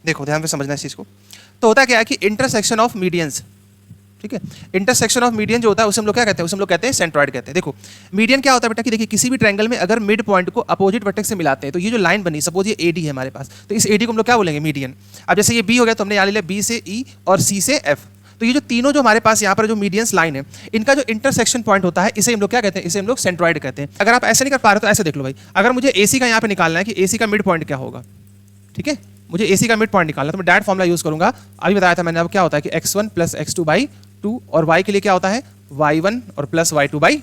देखो ध्यान से समझना इस चीज़ को। तो होता क्या है कि इंटरसेक्शन ऑफ मीडियंस, ठीक है, इंटरसेक्शन ऑफ मीडियन जो होता है उसे हम लोग क्या कहते हैं, उसे हम लोग कहते हैं सेंट्रॉइड कहते हैं। देखो मीडियन क्या होता है बेटा कि देखिए किसी भी ट्रायंगल में अगर मिड पॉइंट को अपोजिट वर्टेक्स से मिलाते हैं तो ये जो लाइन बनी, सपोज ये AD है हमारे पास, तो इस AD को हम लोग क्या बोलेंगे, मीडियन। अब जैसे ये B हो गया तो हमने यहाँ ले लिया B से E और C से F, तो ये जो तीनों जो हमारे पास यहाँ पर जो मीडियंस लाइन है इनका जो इंटरसेक्शन पॉइंट होता है इसे हम लोग क्या कहते हैं, इसे हम लोग सेंट्रॉइड कहते हैं। अगर आप ऐसे नहीं कर पा रहे तो ऐसे देख लो भाई, अगर मुझे AC का यहाँ पे निकालना है कि AC का मिड पॉइंट क्या होगा, ठीक है, मुझे AC का मिड पॉइंट निकालना है तो मैं डायरेक्ट फॉर्मूला यूज करूंगा। अभी बताया था मैंने, अब क्या होता है कि x1 प्लस x2/2 और y के लिए क्या होता है y1 और plus y2/2।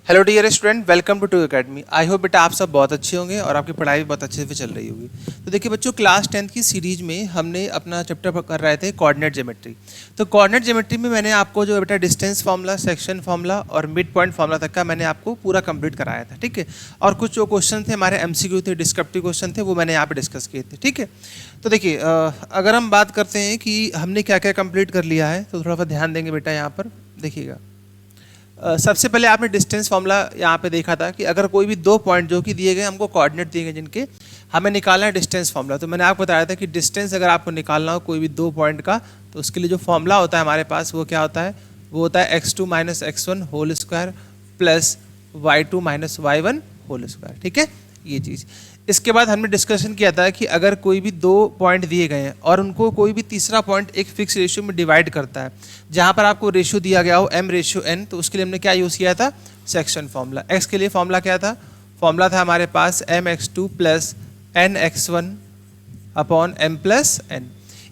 Hello dear student, welcome to to academy. I hope बेटा आप सब बहुत अच्छे होंगे और आपकी पढ़ाई भी बहुत अच्छे से चल रही होगी। तो देखिए बच्चों, क्लास 10th की सीरीज में हमने अपना चैप्टर कर रहे थे कोऑर्डिनेट ज्योमेट्री। तो कोऑर्डिनेट ज्योमेट्री में मैंने आपको जो बेटा डिस्टेंस फार्मूला, सेक्शन फार्मूला और मिड पॉइंट फार्मूला तक का मैंने आपको पूरा कंप्लीट कराया था, ठीक है। और कुछ जो क्वेश्चन थे हमारे MCQ थे, डिस्क्रिप्टिव क्वेश्चन थे, वो मैंने यहाँ पे डिस्कस किए थे, ठीक है। तो देखिए अगर हम बात करते हैं कि हमने क्या क्या कंप्लीट कर लिया है तो थोड़ा सा ध्यान देंगे बेटा। यहाँ पर देखिएगा, सबसे पहले आपने डिस्टेंस फार्मूला यहाँ पे देखा था कि अगर कोई भी दो पॉइंट जो कि दिए गए, हमको कोऑर्डिनेट दिए गए जिनके हमें निकालना है डिस्टेंस फार्मूला, तो मैंने आपको बताया था कि डिस्टेंस अगर आपको निकालना हो कोई भी दो पॉइंट का तो उसके लिए जो फार्मूला होता है हमारे पास वो क्या होता है, वो होता है x2 minus x1 whole square plus y2 minus y1 whole square, ठीक है, ये चीज़। इसके बाद हमने डिस्कशन किया था कि अगर कोई भी दो पॉइंट दिए गए हैं और उनको कोई भी तीसरा पॉइंट एक फिक्स रेशियो में डिवाइड करता है, जहाँ पर आपको रेशियो दिया गया हो m/n, तो उसके लिए हमने क्या यूज़ किया था, सेक्शन फार्मूला। x के लिए फार्मूला क्या था, फार्मूला था हमारे पास mx2 plus nx1 upon m plus n।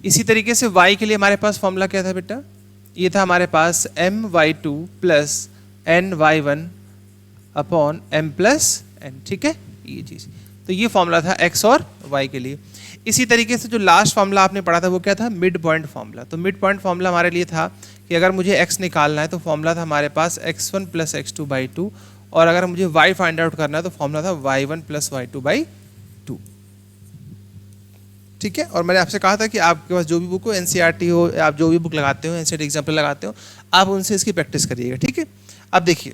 इसी तरीके से y के लिए हमारे पास फार्मूला क्या था बेटा, ये था हमारे पास my2 plus ny1 upon m plus n, ठीक है, ये चीज़। तो ये फॉर्मूला था x और y के लिए। इसी तरीके से जो लास्ट फॉर्मूला आपने पढ़ा था वो क्या था, मिड पॉइंट फॉर्मूला। तो मिड पॉइंट फॉर्मूला हमारे लिए था कि अगर मुझे x निकालना है तो फॉर्मूला था हमारे पास x1 प्लस x2/2, और अगर मुझे y फाइंड आउट करना है तो फॉर्मूला था y1 प्लस y2/2, ठीक है। और मैंने आपसे कहा था कि आपके पास जो भी बुक हो, NCERT हो, आप जो भी बुक लगाते हो, NCERT एग्जाम्पल लगाते हो, आप उनसे इसकी प्रैक्टिस करिएगा, ठीक है। अब देखिए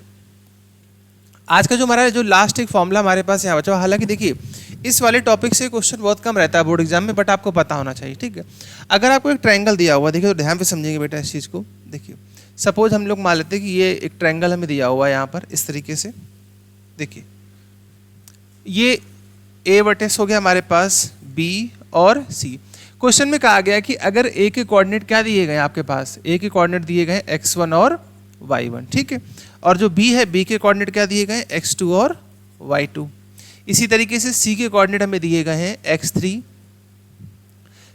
आज का जो हमारा जो लास्ट एक फॉर्मूला हमारे पास यहाँ बचा, हालांकि देखिए इस वाले टॉपिक से क्वेश्चन बहुत कम रहता है बोर्ड एग्जाम में, बट आपको पता होना चाहिए, ठीक है। अगर आपको एक ट्रायंगल दिया हुआ, देखिए तो ध्यान से समझेंगे बेटा इस चीज़ को। देखिए सपोज हम लोग मान लेते हैं कि ये एक ट्रायंगल हमें दिया हुआ है यहाँ पर इस तरीके से। देखिए ये A वर्टेक्स हो गया हमारे पास, B और C। क्वेश्चन में कहा गया कि अगर A के कोऑर्डिनेट क्या दिए गए आपके पास, A के कोऑर्डिनेट दिए गए x1 और y1, ठीक है, और जो B है, B के कोऑर्डिनेट क्या दिए गए, x2 और y2। इसी तरीके से C के कोऑर्डिनेट हमें दिए गए हैं x3,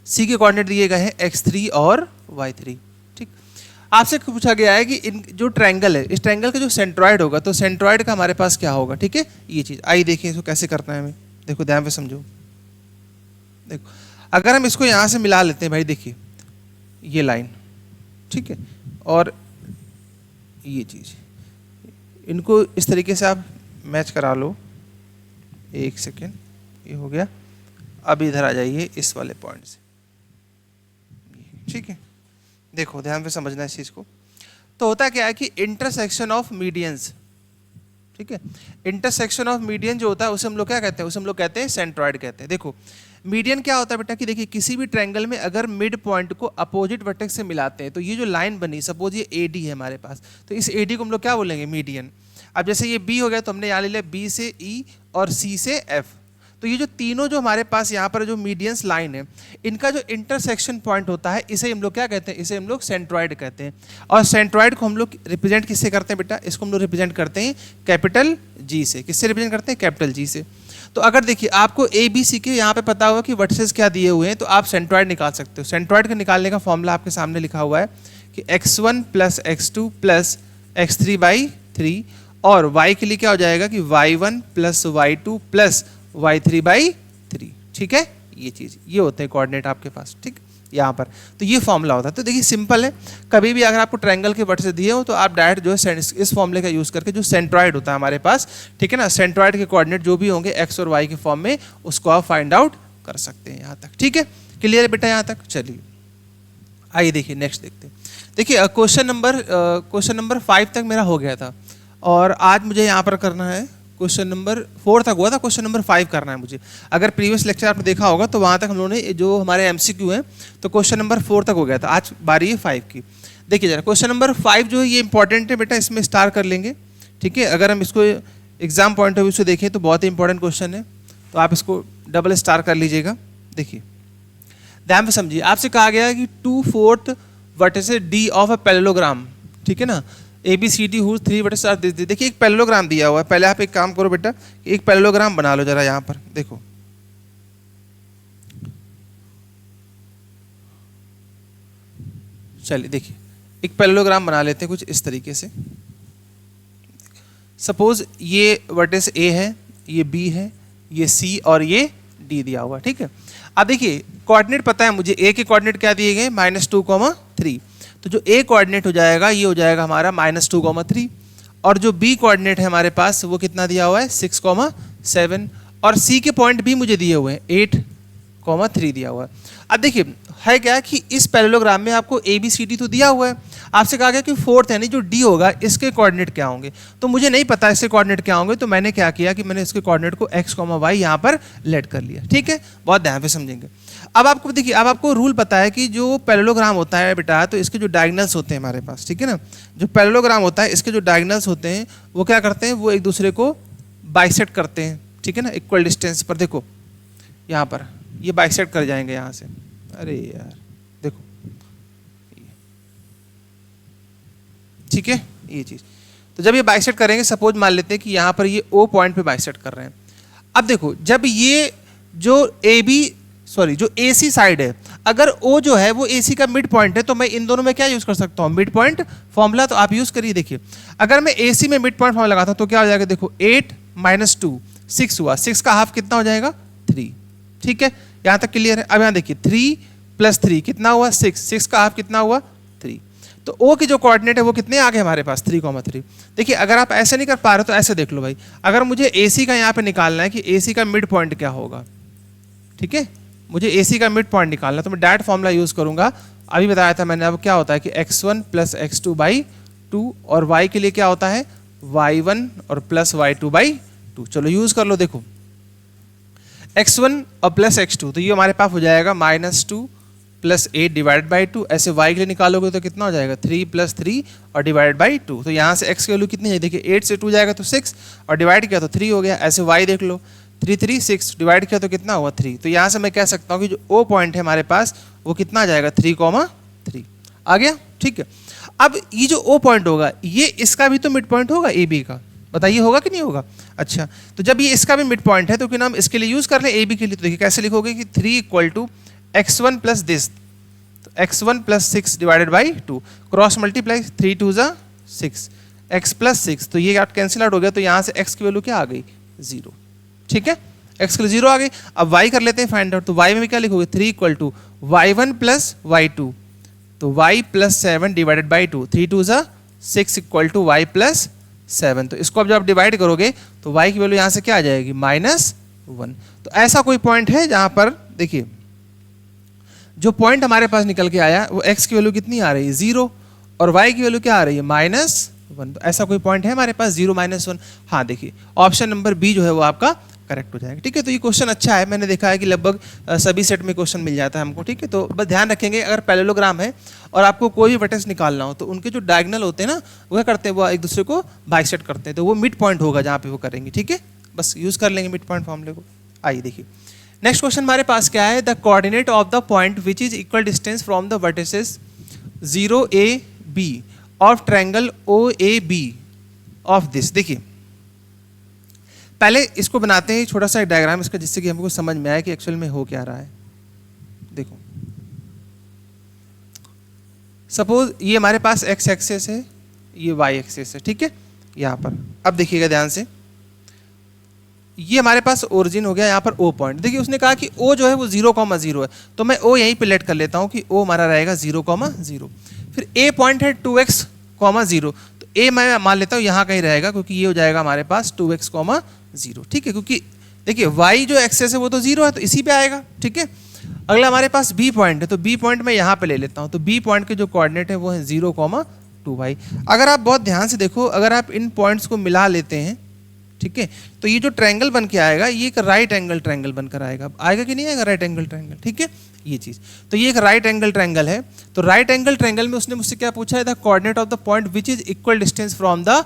C के कोऑर्डिनेट दिए गए हैं x3 और y3, ठीक। आपसे पूछा गया है कि इन जो ट्रायंगल है, इस ट्रायंगल का जो सेंट्रॉइड होगा, तो सेंट्रॉइड का हमारे पास क्या होगा, ठीक है, ये चीज़। आइए देखिए इसको कैसे करना है हमें, देखो ध्यान से समझो। देखो अगर हम इसको यहाँ से मिला लेते हैं भाई, देखिए ये लाइन, ठीक है, और ये चीज़, इनको इस तरीके से आप मैच करा लो। एक सेकेंड, ये हो गया। अब इधर आ जाइए इस वाले पॉइंट से, ठीक है। देखो ध्यान से समझना इस चीज़ को। तो होता क्या है कि इंटरसेक्शन ऑफ मीडियंस, ठीक है, इंटरसेक्शन ऑफ मीडियन जो होता है उसे हम लोग क्या कहते हैं, उसे हम लोग कहते हैं सेंट्रॉइड कहते हैं। देखो मीडियन क्या होता है बेटा कि देखिए किसी भी ट्रायंगल में अगर मिड पॉइंट को अपोजिट वर्टेक्स से मिलाते हैं तो ये जो लाइन बनी, सपोज ये AD है हमारे पास, तो इस AD को हम लोग क्या बोलेंगे, मीडियन। अब जैसे ये B हो गया तो हमने यहाँ ले लिया B से E और C से F, तो ये जो तीनों जो हमारे पास यहाँ पर जो मीडियंस लाइन है इनका जो इंटरसेक्शन पॉइंट होता है इसे हम लोग क्या कहते हैं, इसे हम लोग सेंट्रॉइड कहते हैं। और सेंट्रॉइड को हम लोग रिप्रेजेंट किससे करते हैं बेटा, इसको हम लोग रिप्रेजेंट करते हैं कैपिटल G से। किससे रिप्रेजेंट करते हैं, कैपिटल G से। तो अगर देखिए आपको ABC के यहाँ पे पता होगा कि वर्टिसेस क्या दिए हुए हैं, तो आप सेंट्रॉइड निकाल सकते हो। सेंट्रॉइड के निकालने का फॉर्मूला आपके सामने लिखा हुआ है कि x1 plus x2 plus x3/3, और y के लिए क्या हो जाएगा कि y1 plus y2 plus y3/3, ठीक है, ये चीज़, ये होते हैं कोऑर्डिनेट आपके पास, ठीक, यहाँ पर। तो ये फॉर्मूला होता है। तो देखिए सिंपल है, कभी भी अगर आपको ट्रायंगल के वर्टिसेस दिए हो तो आप डायरेक्ट जो है इस फॉर्मूले का यूज़ करके जो सेंट्रॉइड होता है हमारे पास, ठीक है ना, सेंट्रॉइड के कोऑर्डिनेट जो भी होंगे x और y के फॉर्म में, उसको आप फाइंड आउट कर सकते हैं यहाँ तक, ठीक है। क्लियर है बेटा यहाँ तक? चलिए आइए देखिए नेक्स्ट देखते हैं। देखिए क्वेश्चन नंबर 5 तक मेरा हो गया था, और आज मुझे यहाँ पर करना है क्वेश्चन नंबर 4 तक हुआ था, क्वेश्चन नंबर 5 करना है मुझे। अगर प्रीवियस लेक्चर आपने देखा होगा तो वहाँ तक हम लोगों ने जो हमारे एमसीक्यू हैं तो क्वेश्चन नंबर 4 तक हो गया था, आज बारी है 5 की। देखिए जरा क्वेश्चन नंबर 5 जो है ये इंपॉर्टेंट है बेटा, इसमें स्टार कर लेंगे, ठीक है। अगर हम इसको एग्जाम पॉइंट ऑफ व्यू से देखें तो बहुत ही इंपॉर्टेंट क्वेश्चन है, तो आप इसको डबल स्टार कर लीजिएगा। देखिए ध्यान से समझिए, आपसे कहा गया है कि 2/4 vertices D of a parallelogram, ठीक है ना, ABCD whose 3 vertices are this. देखिए एक पैरेललोग्राम दिया हुआ है, पहले आप एक काम करो बेटा, एक पैरेललोग्राम बना लो जरा यहाँ पर। देखो चलिए देखिए एक पैरेललोग्राम बना लेते हैं कुछ इस तरीके से। सपोज ये वर्टेक्स A है, ये B है, ये C और ये D दिया हुआ, ठीक है। अब देखिए कोऑर्डिनेट पता है मुझे, A के कोऑर्डिनेट क्या दिए गए -2, 3, तो जो A कोऑर्डिनेट हो जाएगा ये हो जाएगा हमारा -2, 3, और जो B कोऑर्डिनेट है हमारे पास वो कितना दिया हुआ है 6, 7, और C के पॉइंट भी मुझे दिए हुए हैं 8, 3 दिया हुआ है। अब देखिए है क्या कि इस पैरेललोग्राम में आपको ABCD तो दिया हुआ है, आपसे कहा गया कि 4th यानी जो D होगा इसके कोऑर्डिनेट क्या होंगे, तो मुझे नहीं पता इसके कोऑर्डिनेट क्या होंगे, तो मैंने क्या किया कि मैंने इसके कोऑर्डिनेट को x, y यहाँ पर लेट कर लिया, ठीक है। बहुत ध्यान से समझेंगे। अब आपको देखिए, अब आपको रूल पता है कि जो पैरेललोग्राम होता है बेटा, तो इसके जो डायगोनल्स होते हैं हमारे पास, ठीक है ना, जो पैरेललोग्राम होता है इसके जो डायगोनल्स होते हैं वो क्या करते हैं, वो एक दूसरे को बाइसेक्ट करते हैं, ठीक है ना, इक्वल डिस्टेंस पर। देखो यहाँ पर ये बाइसेक्ट कर जाएंगे यहाँ से, अरे यार देखो, ठीक है ये चीज़। तो जब ये बाइसेक्ट करेंगे, सपोज मान लेते हैं कि यहाँ पर ये O पॉइंट पे बाइसेक्ट कर रहे हैं। अब देखो जब ये जो जो AC साइड है, अगर O जो है वो AC का मिड पॉइंट है, तो मैं इन दोनों में क्या यूज़ कर सकता हूँ, मिड पॉइंट फॉर्मूला। तो आप यूज़ करिए। देखिए अगर मैं AC में मिड पॉइंट फॉर्मूला लगाता हूँ तो क्या हो जाएगा, देखो 8 - 2 6 हुआ, 6 का हाफ कितना हो जाएगा 3, ठीक है। यहाँ तक क्लियर है। अब यहाँ देखिए 3 + 3 कितना हुआ 6, 6 का हाफ कितना हुआ 3, तो O की जो कोऑर्डिनेट है वो कितने आ गए हमारे पास 3, 3। देखिए अगर आप ऐसे नहीं कर पा रहे तो ऐसे देख लो भाई, अगर मुझे AC का यहाँ पे निकालना है कि AC का मिड पॉइंट क्या होगा, ठीक है, मुझे AC का मिड पॉइंट निकालना है, तो मैं डायरेक्ट फॉर्मूला यूज़ करूँगा। अभी बताया था मैंने, अब क्या होता है कि x1 + x2/2, और y के लिए क्या होता है y1 और +y2/2। चलो यूज़ कर लो। देखो x1 और +x2, तो ये हमारे पास हो जाएगा -2 + 8 /2। ऐसे y के लिए निकालोगे तो कितना हो जाएगा 3 + 3 और /2। तो यहाँ से x की वैल्यू कितनी है, देखिए 8 से 2 जाएगा तो 6, और डिवाइड किया तो 3 हो गया। ऐसे y देख लो, 3 3 6 डिवाइड किया तो कितना हुआ 3। तो यहाँ से मैं कह सकता हूँ कि जो O पॉइंट है हमारे पास वो कितना आ जाएगा 3, 3 आ गया, ठीक है। अब ये जो O पॉइंट होगा ये इसका भी तो मिड पॉइंट होगा AB का, बताइए होगा कि नहीं होगा। अच्छा, तो जब ये इसका भी मिड पॉइंट है तो क्यों ना हम इसके लिए यूज़ कर लें AB के लिए। तो देखिए कैसे लिखोगे कि 3 = x1 + दिस, तो x1 + 6 /2, क्रॉस मल्टीप्लाई 3 2 = 6, x + 6, तो ये कैंसिल आउट हो गया। तो यहाँ से x की वैल्यू क्या आ गई 0, ठीक है, x के लिए 0 आ गई। अब y कर लेते हैं फाइंड आउट, तो y में भी क्या लिखोगे 3 = y1 + y2, तो y + 7 /2, 3 2 = 6 = y + 7। तो इसको अब जब आप डिवाइड करोगे तो y की वैल्यू यहाँ से क्या आ जाएगी -1। तो ऐसा कोई पॉइंट है जहाँ पर देखिए जो पॉइंट हमारे पास निकल के आया वो x की वैल्यू कितनी आ रही है 0, और y की वैल्यू क्या आ रही है -1। तो ऐसा कोई पॉइंट है हमारे पास 0 -1। हाँ देखिए ऑप्शन नंबर बी जो है वो आपका करेक्ट हो जाएगा, ठीक है। तो ये क्वेश्चन अच्छा है, मैंने देखा है कि लगभग सभी सेट में क्वेश्चन मिल जाता है हमको, ठीक है। तो बस ध्यान रखेंगे अगर पैरेललोग्राम है और आपको कोई भी वर्टेक्स निकालना हो तो उनके जो डायगोनल होते हैं ना वो क्या करते हैं, वो एक दूसरे को बाइसेक्ट करते हैं, तो वो मिड पॉइंट होगा जहाँ पे वो करेंगे, ठीक है। बस यूज़ कर लेंगे मिड पॉइंट फॉर्मूले को। आइए देखिए नेक्स्ट क्वेश्चन हमारे पास क्या है, the coordinate of the point which is equal distance from the vertices 0AB of triangle OAB of this. देखिए पहले इसको बनाते हैं छोटा सा एक डायग्राम इसका, जिससे कि हमको समझ में आए कि एक्चुअल में हो क्या रहा है। देखो सपोज ये हमारे पास x एक्सेस है, ये y एक्सेस है, ठीक है, यहाँ पर। अब देखिएगा ध्यान से, ये हमारे पास ओरिजिन हो गया यहाँ पर O पॉइंट। देखिए उसने कहा कि O जो है वो 0, 0 है, तो मैं O यहीं पे लेट कर लेता हूँ कि O हमारा रहेगा 0, 0। फिर A पॉइंट है 2x, 0, तो A मैं मान लेता हूँ यहाँ कहीं रहेगा, क्योंकि ये हो जाएगा हमारे पास 2x, 0, ठीक है, क्योंकि देखिए y जो एक्सेस है वो तो 0 है तो इसी पे आएगा, ठीक है। अगला हमारे पास B पॉइंट है, तो B पॉइंट मैं यहाँ पे ले लेता हूँ, तो B पॉइंट के जो कोऑर्डिनेट है वो है 0, 2 भाई। अगर आप बहुत ध्यान से देखो, अगर आप इन पॉइंट्स को मिला लेते हैं, ठीक है। तो ये जो ट्रायंगल बन के आएगा ये एक राइट एंगल ट्रायंगल बनकर आएगा। आएगा कि नहीं आएगा राइट एंगल ट्रायंगल, ठीक है ये चीज़। तो ये एक राइट एंगल ट्रायंगल है। तो राइट एंगल ट्रायंगल में उसने मुझसे क्या पूछा है, the coordinate of the point which is equal distance from the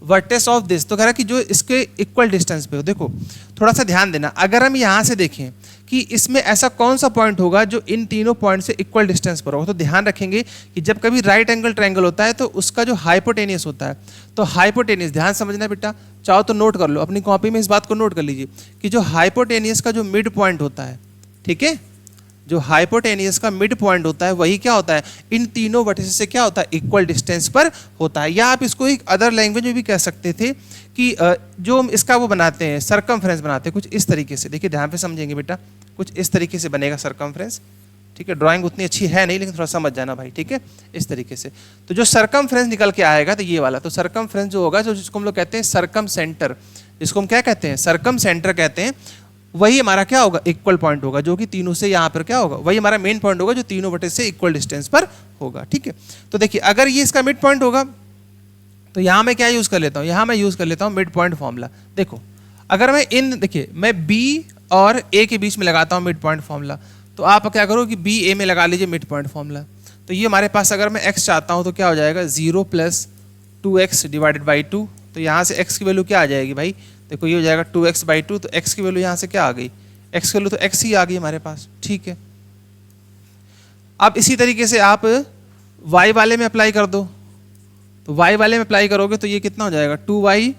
vertex of this. तो कह रहा कि जो इसके इक्वल डिस्टेंस पे हो। देखो थोड़ा सा ध्यान देना, अगर हम यहाँ से देखें कि इसमें ऐसा कौन सा पॉइंट होगा जो इन तीनों पॉइंट से इक्वल डिस्टेंस पर होगा, तो ध्यान रखेंगे कि जब कभी राइट एंगल ट्रायंगल होता है तो उसका जो हाइपोटेनियस होता है, तो हाइपोटेनियस ध्यान समझना बेटा, चाहो तो नोट कर लो अपनी कॉपी में, इस बात को नोट कर लीजिए कि जो हाइपोटेनियस का जो मिड पॉइंट होता है, ठीक है, जो हाइपोटेनियस का मिड पॉइंट होता है वही क्या होता है, इन तीनों वर्टिसेस से क्या होता है, इक्वल डिस्टेंस पर होता है। या आप इसको एक अदर लैंग्वेज में भी कह सकते थे कि जो हम इसका वो बनाते हैं सरकमफ्रेंस बनाते हैं कुछ इस तरीके से। देखिए ध्यान पे समझेंगे बेटा, कुछ इस तरीके से बनेगा सरकमफ्रेंस, ठीक है। ड्राइंग उतनी अच्छी है नहीं लेकिन थोड़ा समझ जाना भाई, ठीक है, इस तरीके से। तो जो सरकमफ्रेंस निकल के आएगा तो ये वाला, तो सरकमफ्रेंस जो होगा, जो जिसको हम लोग कहते हैं सरकम सेंटर, जिसको हम क्या कहते हैं, सरकम सेंटर कहते हैं, वही हमारा क्या होगा, इक्वल पॉइंट होगा, जो कि तीनों से यहाँ पर क्या होगा, वही हमारा मेन पॉइंट होगा जो तीनों वर्टेक्स से इक्वल डिस्टेंस पर होगा, ठीक है। तो देखिए अगर ये इसका मिड पॉइंट होगा तो यहाँ मैं क्या यूज़ कर लेता हूँ, यहाँ मैं यूज़ कर लेता हूँ मिड पॉइंट फॉर्मूला। देखो अगर मैं देखिए मैं बी और ए के बीच में लगाता हूँ मिड पॉइंट फॉर्मूला, तो आप क्या करो कि बी ए में लगा लीजिए मिड पॉइंट फॉर्मूला। तो ये हमारे पास अगर मैं x चाहता हूँ तो क्या हो जाएगा, 0 + 2x डिवाइडेड बाई 2। तो यहाँ से x की वैल्यू क्या आ जाएगी भाई, देखो ये हो जाएगा 2x/2। तो x की वैल्यू यहाँ से क्या आ गई, x की वैल्यू तो x ही आ गई हमारे पास, ठीक है। अब इसी तरीके से आप y वाले में अप्लाई कर दो, तो y वाले में अप्लाई करोगे तो ये कितना हो जाएगा, 2y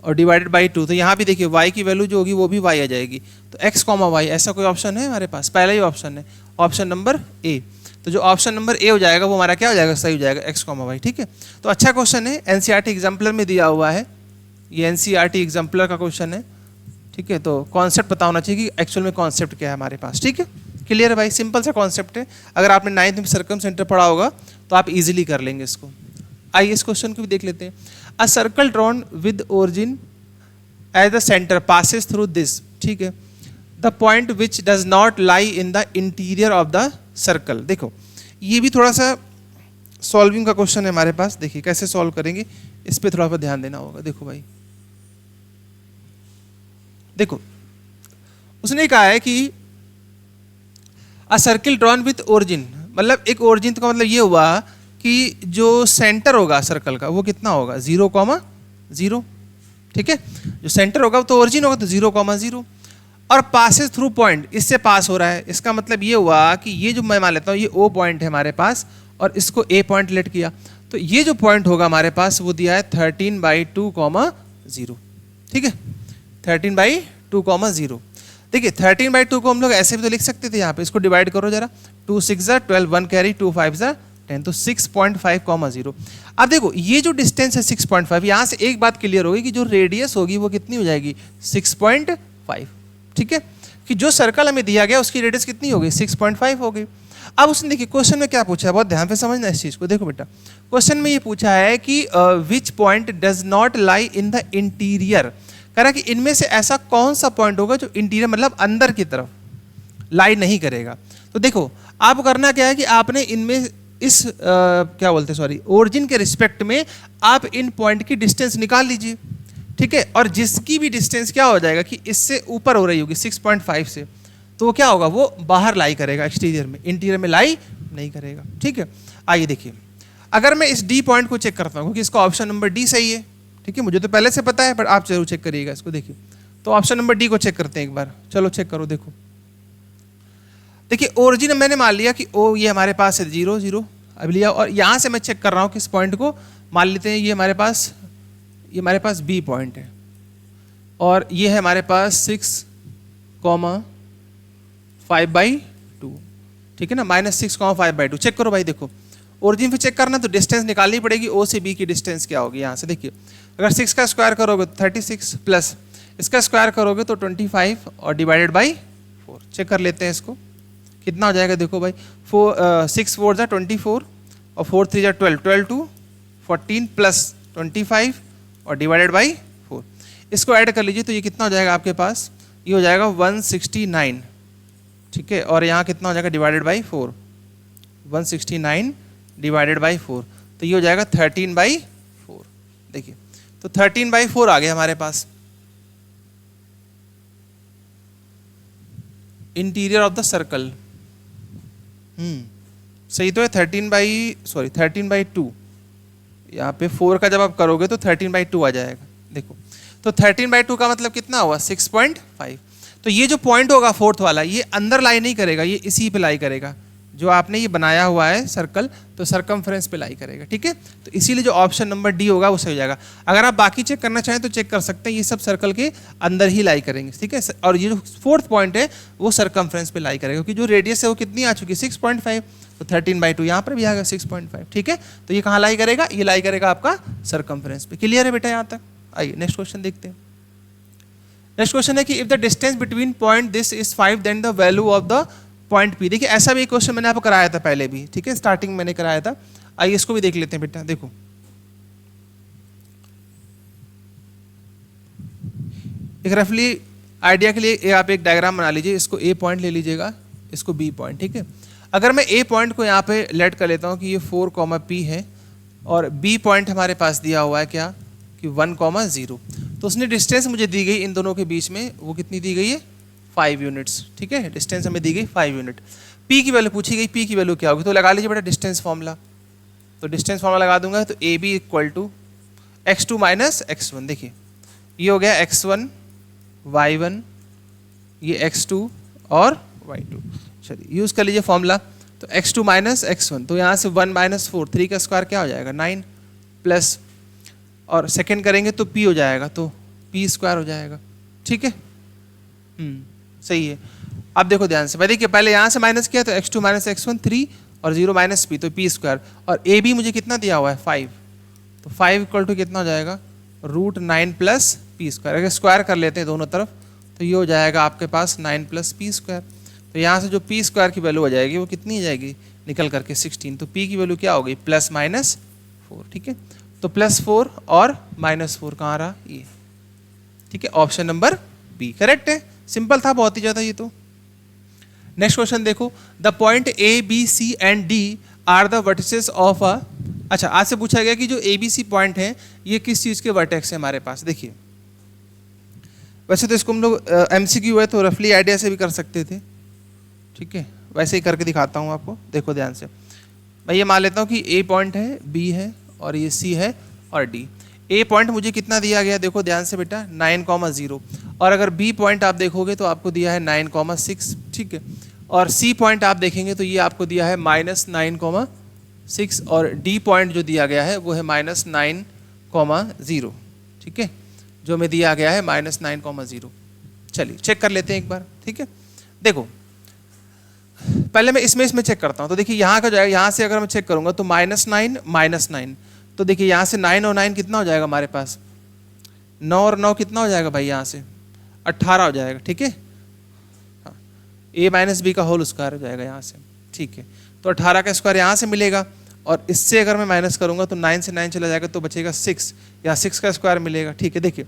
और डिवाइडेड बाई 2। तो यहाँ भी देखिए y की वैल्यू जो होगी वो भी y आ जाएगी। तो x, y ऐसा कोई ऑप्शन है हमारे पास, पहला ही ऑप्शन है, ऑप्शन नंबर ए। तो जो ऑप्शन नंबर ए हो जाएगा वो हमारा क्या हो जाएगा, सही हो जाएगा, x, y, ठीक है। तो अच्छा क्वेश्चन है, एनसीईआरटी एग्जाम्पलर में दिया हुआ है, ये एनसीईआरटी एग्जाम्पलर का क्वेश्चन है, ठीक है। तो कॉन्सेप्ट पता होना चाहिए कि एक्चुअल में कॉन्सेप्ट क्या है हमारे पास, ठीक है। क्लियर है भाई, सिंपल सा कॉन्सेप्ट है। अगर आपने 9th में सर्कम सेंटर पढ़ा होगा तो आप इजीली कर लेंगे इसको। आइए इस क्वेश्चन को भी देख लेते हैं। A circle drawn with origin as the centre passes through this, ठीक है, the point which does not lie in the interior of the circle. देखो ये भी थोड़ा सा सॉल्विंग का क्वेश्चन है हमारे पास, देखिए कैसे सॉल्व करेंगे इस पे थोड़ा सा ध्यान देना होगा। देखो भाई, देखो उसने कहा है कि अ सर्किल ड्रॉन विथ ओरिजिन, मतलब एक ओरिजिन का मतलब ये हुआ कि जो सेंटर होगा सर्कल का वो कितना होगा, 0,0, ठीक है। जो सेंटर होगा तो ओरिजिन होगा तो 0,0, और पासेस थ्रू पॉइंट, इससे पास हो रहा है। इसका मतलब ये हुआ कि ये जो मैं मान लेता हूँ ये ओ पॉइंट है हमारे पास और इसको ए पॉइंट लेट किया, तो ये जो पॉइंट होगा हमारे पास वो दिया है 13/2,0, ठीक है, 13/2,0। देखिए 13/2 को हम लोग ऐसे भी तो लिख सकते थे, यहाँ पे इसको डिवाइड करो जरा, 2 6 12, 1 कैरी, 2 5 10, तो 6.5,0। अब देखो ये जो डिस्टेंस है 6.5, यहाँ से एक बात क्लियर होगी कि जो रेडियस होगी वो कितनी हो जाएगी, 6.5, ठीक है, कि जो सर्कल हमें दिया गया उसकी रेडियस कितनी हो गई, 6.5 हो गई। अब उसने देखिए क्वेश्चन में क्या पूछा है, बहुत ध्यान से समझना इस चीज को। देखो बेटा क्वेश्चन में ये पूछा है कि which point does not lie in the interior, कह रहा कि इनमें से ऐसा कौन सा पॉइंट होगा जो इंटीरियर मतलब अंदर की तरफ लाई नहीं करेगा। तो देखो आप करना क्या है कि आपने इनमें इस क्या बोलते हैं, सॉरी, ओरिजिन के रिस्पेक्ट में आप इन पॉइंट की डिस्टेंस निकाल लीजिए, ठीक है, और जिसकी भी डिस्टेंस क्या हो जाएगा कि इससे ऊपर हो रही होगी 6.5 से, तो वो क्या होगा, वो बाहर लाई करेगा एक्सटीरियर में, इंटीरियर में लाई नहीं करेगा, ठीक है। आइए देखिए, अगर मैं इस डी पॉइंट को चेक करता हूँ क्योंकि इसका ऑप्शन नंबर डी सही है, ठीक है, मुझे तो पहले से पता है पर आप जरूर चेक करिएगा इसको। देखिए तो ऑप्शन नंबर डी को चेक करते हैं एक बार, चलो चेक करो। देखो देखिए ओरिजिन मैंने मान लिया कि ओ ये हमारे पास है 0 0 अब लिया, और यहाँ से मैं चेक कर रहा हूँ किस पॉइंट को, मान लेते हैं ये हमारे पास बी पॉइंट है और ये है हमारे पास 6,5/2, ठीक है ना, -6,5/2। चेक करो भाई, देखो ओरिजिन पे चेक करना तो डिस्टेंस निकालनी पड़ेगी, ओ से बी की डिस्टेंस क्या होगी। यहाँ से देखिए अगर 6 का स्क्वायर करोगे तो 36 प्लस इसका स्क्वायर करोगे तो 25 और डिवाइडेड बाई 4। चेक कर लेते हैं इसको कितना हो जाएगा। देखो भाई 6 4 जा 24 और 4 3 जा 12, 12 2 14 प्लस 25 और डिवाइडेड बाई 4। इसको ऐड कर लीजिए तो ये कितना हो जाएगा आपके पास, ये हो जाएगा 169, ठीक है, और यहाँ कितना हो जाएगा डिवाइडेड बाई 4, 169 डिवाइडेड बाई 4, तो ये हो जाएगा 13/4। देखिए तो 13/4 आ गया हमारे पास, इंटीरियर ऑफ द सर्कल, सही तो है 13/2, यहाँ पे 4 का जब आप करोगे तो 13/2 आ जाएगा। देखो तो 13/2 का मतलब कितना हुआ 6.5। तो ये जो पॉइंट होगा फोर्थ वाला, ये अंदर लाई नहीं करेगा, ये इसी पे लाई करेगा, जो आपने ये बनाया हुआ है सर्कल, तो सर्कमफ्रेंस पे लाई करेगा, ठीक है। तो इसीलिए जो ऑप्शन नंबर डी होगा वो सही हो जाएगा। अगर आप बाकी चेक करना चाहें तो चेक कर सकते हैं, ये सब सर्कल के अंदर ही लाई करेंगे, ठीक है। और ये जो फोर्थ पॉइंट है वो सर्कमफ्रेंस पे लाई करेगा, क्योंकि जो रेडियस है वो कितनी आ चुकी है 6.5, तो 13/2 यहाँ पर भी आ गया 6.5, ठीक है। तो ये कहाँ लाई करेगा, ये लाई करेगा आपका सर्कमफ्रेंस पे। क्लियर है बेटा यहाँ तक? आइए नेक्स्ट क्वेश्चन देखते हैं। नेक्स्ट क्वेश्चन है कि if the distance between point this is 5 then the value of the point P. देखिए ऐसा भी एक क्वेश्चन मैंने आपको कराया था पहले भी, ठीक है, स्टार्टिंग मैंने कराया था। आइए इसको भी देख लेते हैं बेटा। देखो एक रफली आइडिया के लिए आप एक डायग्राम बना लीजिए, इसको ए पॉइंट ले लीजिएगा, इसको बी पॉइंट, ठीक है। अगर मैं ए पॉइंट को यहाँ पे लेट कर लेता हूँ कि ये 4, P है, और बी पॉइंट हमारे पास दिया हुआ है क्या कि 1, 0, तो उसने डिस्टेंस मुझे दी गई इन दोनों के बीच में, वो कितनी दी गई है 5 यूनिट्स, ठीक है। डिस्टेंस हमें दी गई 5 यूनिट। पी की वैल्यू पूछी गई, पी की वैल्यू क्या होगी, तो लगा लीजिए बेटा डिस्टेंस फॉर्मूला। तो डिस्टेंस फॉर्मूला लगा दूंगा, तो A B equal to x2 minus x1। देखिए ये हो गया x1 y1, ये x2 और y2। चलिए यूज़ कर लीजिए फॉर्मूला। तो x2 माइनस x1, तो यहाँ से 1 - 4, 3 का स्क्वायर क्या हो जाएगा 9, प्लस और सेकेंड करेंगे तो p हो जाएगा, तो p स्क्वायर हो जाएगा, ठीक है। सही है। अब देखो ध्यान से, मैं देखिए पहले यहाँ से माइनस किया तो x2 माइनस x1 3 और 0 माइनस p, तो p स्क्वायर, और a b मुझे कितना दिया हुआ है 5, तो 5 इक्वल टू कितना हो जाएगा √9 प्लस p स्क्वायर। अगर स्क्वायर कर लेते हैं दोनों तरफ तो ये हो जाएगा आपके पास 9 प्लस p स्क्वायर। तो यहाँ से जो p स्क्वायर की वैल्यू हो जाएगी वो कितनी हो जाएगी निकल करके 16, तो p की वैल्यू क्या हो गई +-4, ठीक है। तो +4 और -4 कहाँ रहा ये, ठीक है। ऑप्शन नंबर बी करेक्ट है, सिंपल था बहुत ही ज़्यादा ये तो। नेक्स्ट क्वेश्चन देखो, the point A B C and D are the vertices of a. अच्छा आज से पूछा गया कि जो ए बी सी पॉइंट है ये किस चीज़ के वर्टेक्स है हमारे पास। देखिए वैसे तो इसको हम लोग MCQ है तो रफली आइडिया से भी कर सकते थे, ठीक है, वैसे ही करके दिखाता हूँ आपको। देखो ध्यान से, मैं ये मान लेता हूँ कि ए पॉइंट है, बी है और ये सी है और डी। ए पॉइंट मुझे कितना दिया गया देखो ध्यान से बेटा 9, 0, और अगर बी पॉइंट आप देखोगे तो आपको दिया है 9, 6, ठीक है। और सी पॉइंट आप देखेंगे तो ये आपको दिया है -9, 6, और डी पॉइंट जो दिया गया है वो है -9, 0, ठीक है, जो हमें दिया गया है -9, 0। चलिए चेक कर लेते हैं एक बार, ठीक है। देखो पहले मैं इसमें चेक करता हूँ, तो देखिए यहाँ का जाएगा, यहाँ से अगर मैं चेक करूँगा तो -9, -9, तो देखिए यहाँ से 9 और 9 कितना हो जाएगा हमारे पास 9 और 9 कितना हो जाएगा भाई, यहाँ से 18 हो जाएगा, ठीक है। हाँ, a माइनस बी का होल स्क्वायर हो जाएगा यहाँ से, ठीक है। तो 18 का स्क्वायर यहाँ से मिलेगा, और इससे अगर मैं माइनस करूँगा तो 9 से 9 चला जाएगा तो बचेगा 6, या 6 का स्क्वायर मिलेगा, ठीक है। देखिए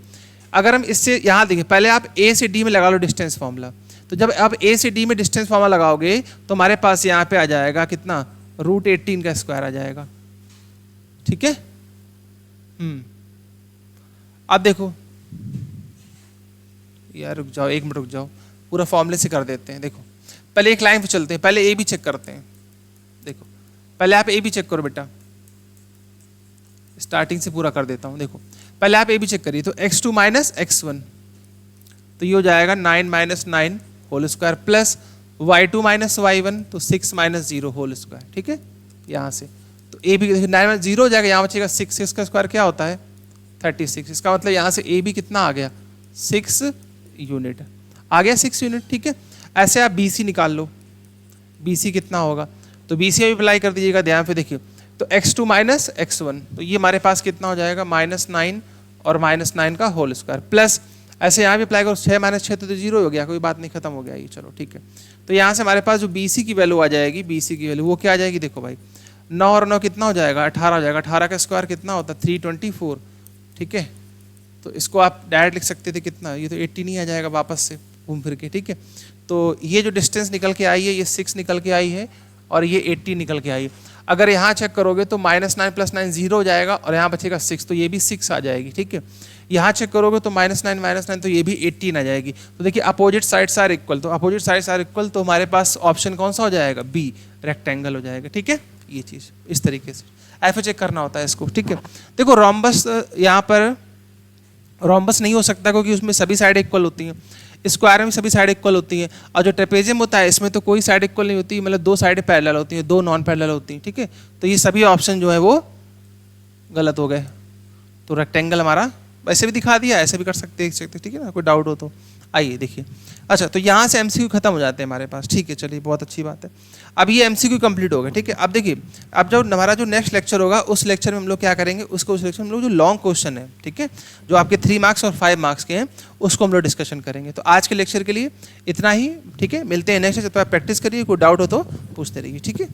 अगर हम इससे यहाँ देखिए, पहले आप a से d में लगा लो डिस्टेंस फॉर्मूला, तो जब आप a से d में डिस्टेंस फॉर्मूला लगाओगे तो हमारे पास यहाँ पे आ जाएगा कितना √18 का स्क्वायर आ जाएगा, ठीक है। अब देखो यार रुक जाओ, 1 मिनट रुक जाओ, पूरा फॉर्मूले से कर देते हैं। देखो पहले एक लाइन पे चलते हैं, पहले ए भी चेक करते हैं। देखो पहले आप ए भी चेक करो बेटा, स्टार्टिंग से पूरा कर देता हूँ। देखो पहले आप ए भी चेक करिए, तो x2 माइनस x1, तो ये हो जाएगा 9 - 9 whole square, plus y2 minus y1, तो 6 - 0 होल स्क्वायर, ठीक है। यहाँ से तो ए भी 9 - 0 हो जाएगा, यहाँ बचेगा 6 का स्क्वायर क्या होता है 36, इसका मतलब यहाँ से ए भी कितना आ गया 6 यूनिट आ गया, 6 यूनिट, ठीक है। ऐसे आप BC निकाल लो, BC कितना होगा, तो BC भी अप्लाई कर दीजिएगा, ध्यान पे देखिए। तो x2 माइनस x1, तो ये हमारे पास कितना हो जाएगा -9 और -9 का होल स्क्वायर, प्लस ऐसे यहाँ भी अप्लाई करो 6 - 6 तो 0 हो गया, कोई बात नहीं, खत्म हो गया ये, चलो ठीक है। तो यहाँ से हमारे पास जो BC की वैल्यू आ जाएगी, BC की वैल्यू वो क्या आ जाएगी, देखो भाई 9 और 9 कितना हो जाएगा 18 हो जाएगा, 18 का स्क्वायर कितना होता है 324, ठीक है। तो इसको आप डायरेक्ट लिख सकते थे कितना, ये तो 80 नहीं आ जाएगा वापस से घूम फिर के, ठीक है। तो ये जो डिस्टेंस निकल के आई है ये 6 निकल के आई है और ये 80 निकल के आई है। अगर यहाँ चेक करोगे तो -9 + 9 0 हो जाएगा और यहाँ बचेगा 6, तो ये भी 6 आ जाएगी, ठीक है। यहाँ चेक करोगे तो -9 तो ये भी 18 आ जाएगी। तो देखिए अपोजिट साइड्स आर इक्वल, तो अपोजिट साइड्स आर इक्वल तो हमारे पास ऑप्शन कौन सा हो जाएगा, बी, रेक्टेंगल हो जाएगा। ठीक है, ये चीज़ इस तरीके से ऐसे चेक करना होता है इसको। ठीक है, देखो रोम्बस यहाँ पर रोम्बस नहीं हो सकता क्योंकि उसमें सभी साइड इक्वल होती हैं, स्क्वायर में सभी साइड इक्वल होती हैं, और जो ट्रेपेजियम होता है इसमें तो कोई साइड इक्वल नहीं होती, मतलब 2 साइड पैरेलल होती हैं, 2 नॉन पैरेलल होती हैं। ठीक है, तो ये सभी ऑप्शन जो है वो गलत हो गए। तो रेक्टेंगल हमारा वैसे भी दिखा दिया, ऐसे भी कर सकते हैं, ठीक है ना, कोई डाउट हो तो आइए देखिए। अच्छा, तो यहाँ से एमसीक्यू खत्म हो जाते हैं हमारे पास। ठीक है, चलिए बहुत अच्छी बात है। अब ये एमसीक्यू कंप्लीट हो गया। ठीक है, अब देखिए, अब जब हमारा जो नेक्स्ट लेक्चर होगा उस लेक्चर में हम लोग क्या करेंगे, उस लेक्चर में हम लोग जो लॉन्ग क्वेश्चन है, ठीक है, जो आपके 3 मार्क्स और 5 मार्क्स के हैं, उसको हम लोग डिस्कशन करेंगे। तो आज के लेक्चर के लिए इतना ही। ठीक है, मिलते हैं नेक्स्ट। जब आप प्रैक्टिस करिए, कोई डाउट हो तो पूछते रहिए। ठीक है।